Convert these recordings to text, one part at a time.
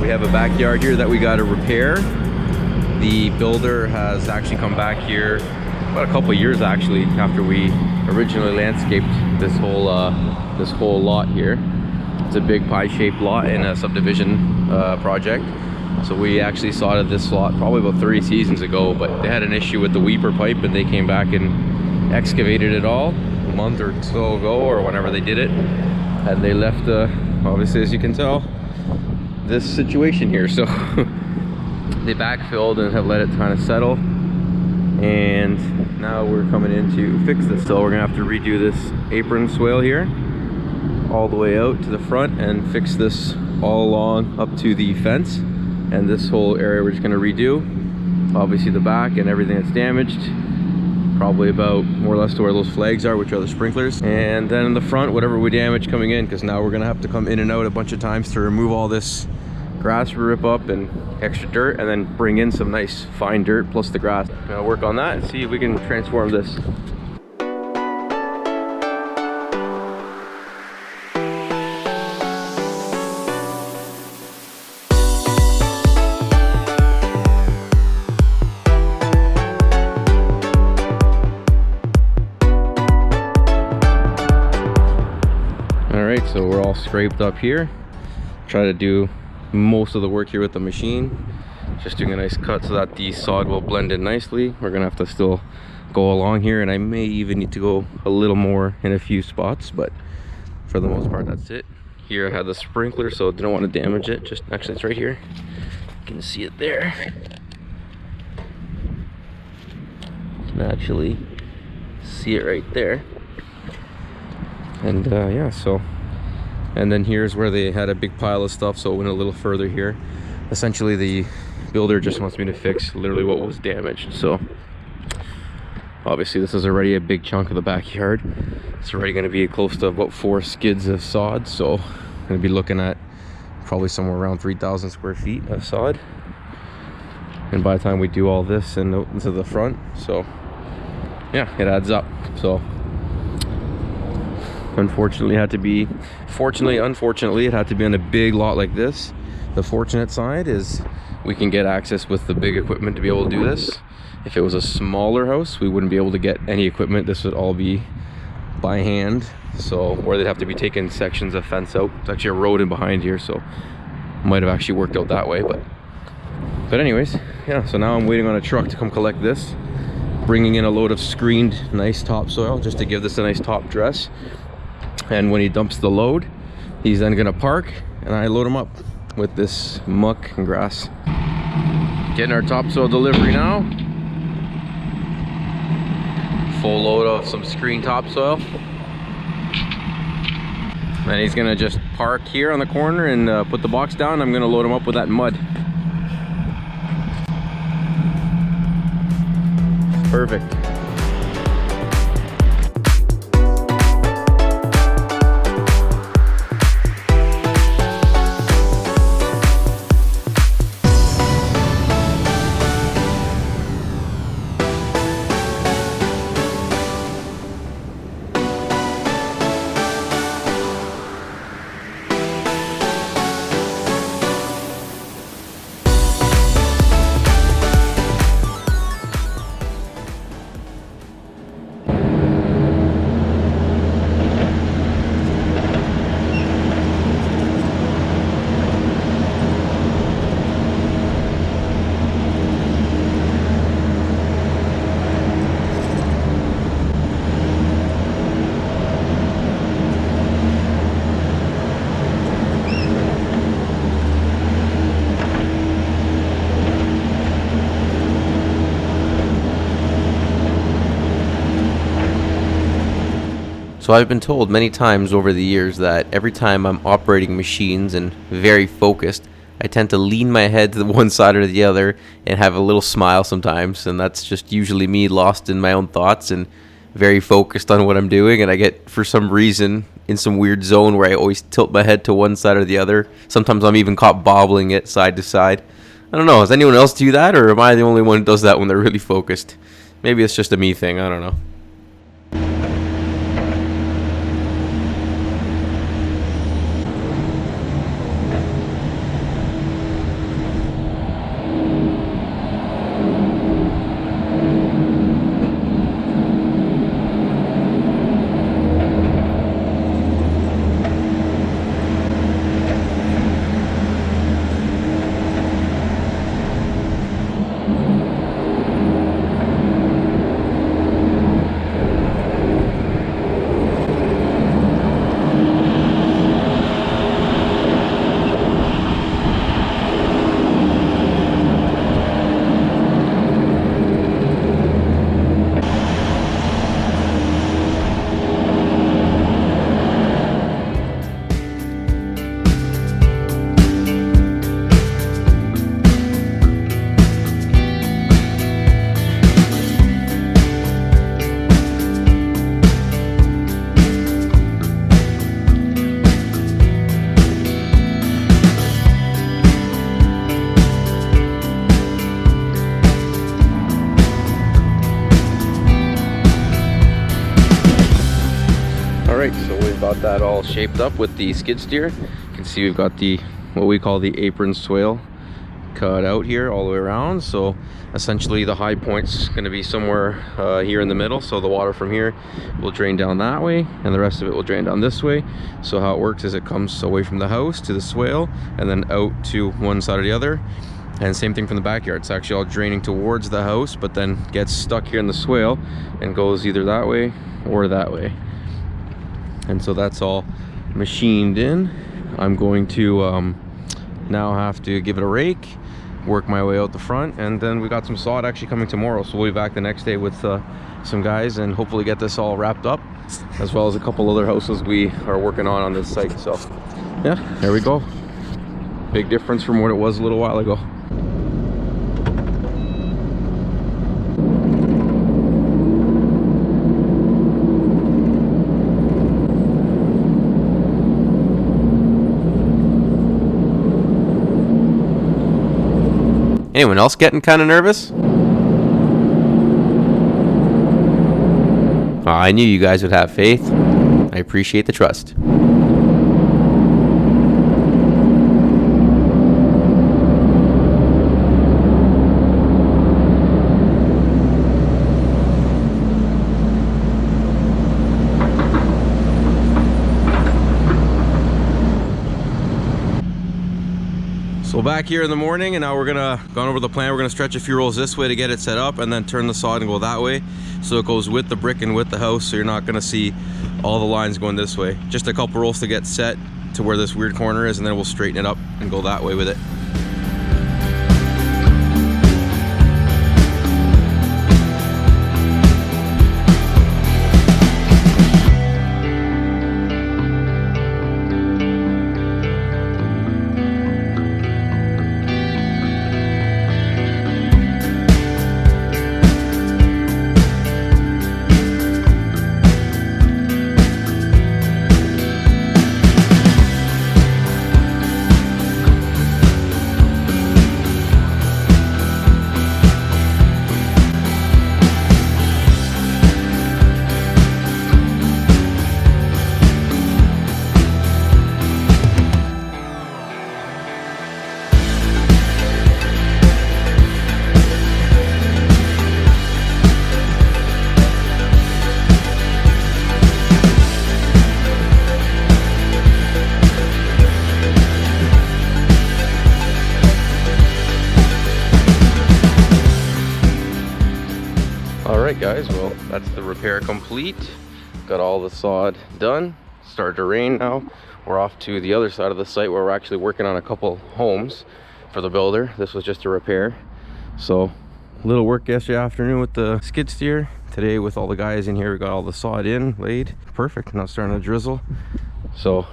We have a backyard here that we got to repair. The builder has actually come back here about a couple of years actually after we originally landscaped this whole lot here. It's a big pie-shaped lot in a subdivision project. So we actually sodded this lot probably about 30 seasons ago, but they had an issue with the weeper pipe and they came back and excavated it all a month or so ago, or whenever they did it, and they left obviously, as you can tell, this situation here. So they backfilled and have let it kind of settle, and now we're coming in to fix this. So we're gonna have to redo this apron swale here all the way out to the front and fix this all along up to the fence, and this whole area we're just going to redo. Obviously the back and everything that's damaged, probably about more or less to where those flags are, which are the sprinklers, and then in the front whatever we damage coming in, because now we're going to have to come in and out a bunch of times to remove all this grass we rip up and extra dirt, and then bring in some nice fine dirt plus the grass. I'm going to work on that and see if we can transform this. Alright, so we're all scraped up here. Try to do most of the work here with the machine. Just doing a nice cut so that the sod will blend in nicely. We're gonna have to still go along here, and I may even need to go a little more in a few spots, but for the most part that's it. Here I had the sprinkler, so I didn't want to damage it. Just actually it's right here. You can see it there. You can actually see it right there. And yeah, so, and then here's where they had a big pile of stuff, so it went a little further here. Essentially the builder just wants me to fix literally what was damaged. So obviously this is already a big chunk of the backyard. It's already going to be close to about 4 skids of sod, so I'm going to be looking at probably somewhere around 3,000 square feet of sod, and by the time we do all this and out into the front, so yeah, it adds up. So unfortunately it had to be, unfortunately it had to be on a big lot like this. The fortunate side is we can get access with the big equipment to be able to do this. If it was a smaller house, we wouldn't be able to get any equipment. This would all be by hand, so, or they'd have to be taking sections of fence out. It's actually a road in behind here, so might have actually worked out that way, but anyways, yeah, so now I'm waiting on a truck to come collect this, bringing in a load of screened nice topsoil just to give this a nice top dress. And when he dumps the load, he's then gonna park and I load him up with this muck and grass. Getting our topsoil delivery now. Full load of some screen topsoil. And he's gonna just park here on the corner and put the box down. I'm gonna load him up with that mud. Perfect. So I've been told many times over the years that every time I'm operating machines and very focused, I tend to lean my head to the one side or the other and have a little smile sometimes, and that's just usually me lost in my own thoughts and very focused on what I'm doing, and I get, for some reason, in some weird zone where I always tilt my head to one side or the other. Sometimes I'm even caught bobbling it side to side. I don't know, does anyone else do that, or am I the only one who does that when they're really focused? Maybe it's just a me thing, I don't know. that all shaped up with the skid steer. You can see we've got the what we call the apron swale cut out here all the way around. So essentially the high point's going to be somewhere here in the middle, so the water from here will drain down that way and the rest of it will drain down this way. So how it works is it comes away from the house to the swale and then out to one side or the other, and same thing from the backyard. It's actually all draining towards the house but then gets stuck here in the swale and goes either that way or that way. And so that's all machined in. I'm going to now have to give it a rake, work my way out the front, and then we got some sod actually coming tomorrow, so we'll be back the next day with some guys and hopefully get this all wrapped up, as well as a couple other houses we are working on this site. So yeah, there we go. Big difference from what it was a little while ago. Anyone else getting kind of nervous? Oh, I knew you guys would have faith. I appreciate the trust. So back here in the morning, and now we're gone over the plan. We're gonna stretch a few rolls this way to get it set up and then turn the sod and go that way, so it goes with the brick and with the house, so you're not gonna see all the lines going this way. Just a couple rolls to get set to where this weird corner is, and then we'll straighten it up and go that way with it. Alright guys, well that's the repair complete. Got all the sod done. Started to rain now. We're off to the other side of the site where we're actually working on a couple homes for the builder. This was just a repair. So little work yesterday afternoon with the skid steer. Today with all the guys in here, we got all the sod in, laid. Perfect. Now it's starting to drizzle. So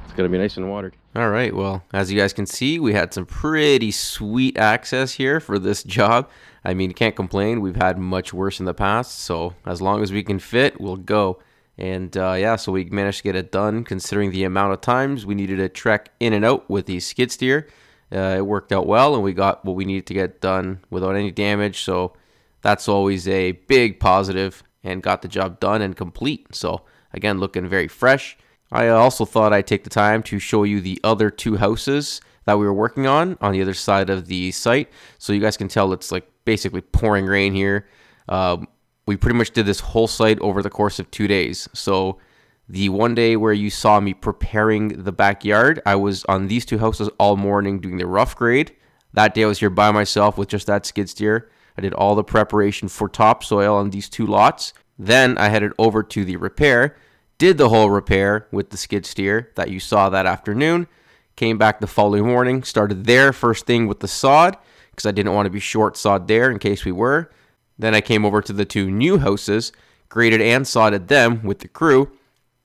it's gonna be nice and watered. All right, well, as you guys can see, we had some pretty sweet access here for this job. I mean, can't complain. We've had much worse in the past, so as long as we can fit, we'll go. And yeah, so we managed to get it done considering the amount of times we needed to trek in and out with the skid steer. It worked out well, and we got what we needed to get done without any damage, so that's always a big positive, and got the job done and complete. So again, looking very fresh. I also thought I'd take the time to show you the other two houses that we were working on the other side of the site, so you guys can tell it's like basically pouring rain here. We pretty much did this whole site over the course of 2 days. So the one day where you saw me preparing the backyard, I was on these two houses all morning doing the rough grade. That day I was here by myself with just that skid steer. I did all the preparation for topsoil on these two lots. Then I headed over to the repair, did the whole repair with the skid steer that you saw that afternoon. Came back the following morning, started there first thing with the sod, because I didn't want to be short sod there in case we were. Then I came over to the two new houses, graded and sodded them with the crew.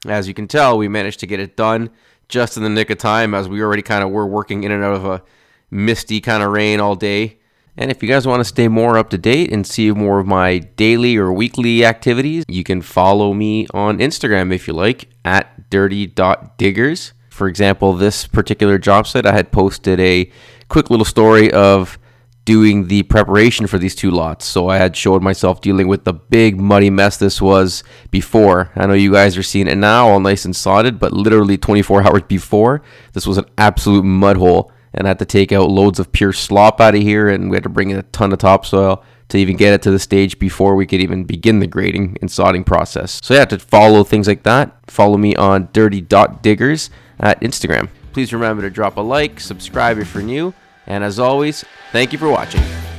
As you can tell, we managed to get it done just in the nick of time, as we already kind of were working in and out of a misty kind of rain all day. And if you guys want to stay more up to date and see more of my daily or weekly activities, you can follow me on Instagram if you like, at dirty.diggers. For example, this particular job site, I had posted a quick little story of doing the preparation for these 2 lots. So I had showed myself dealing with the big muddy mess this was before. I know you guys are seeing it now all nice and sodded, but literally 24 hours before, this was an absolute mud hole, and I had to take out loads of pure slop out of here, and we had to bring in a ton of topsoil to even get it to the stage before we could even begin the grading and sodding process. So yeah, to follow things like that, follow me on dirty.diggers at Instagram. Please remember to drop a like, subscribe if you're new, and as always, thank you for watching.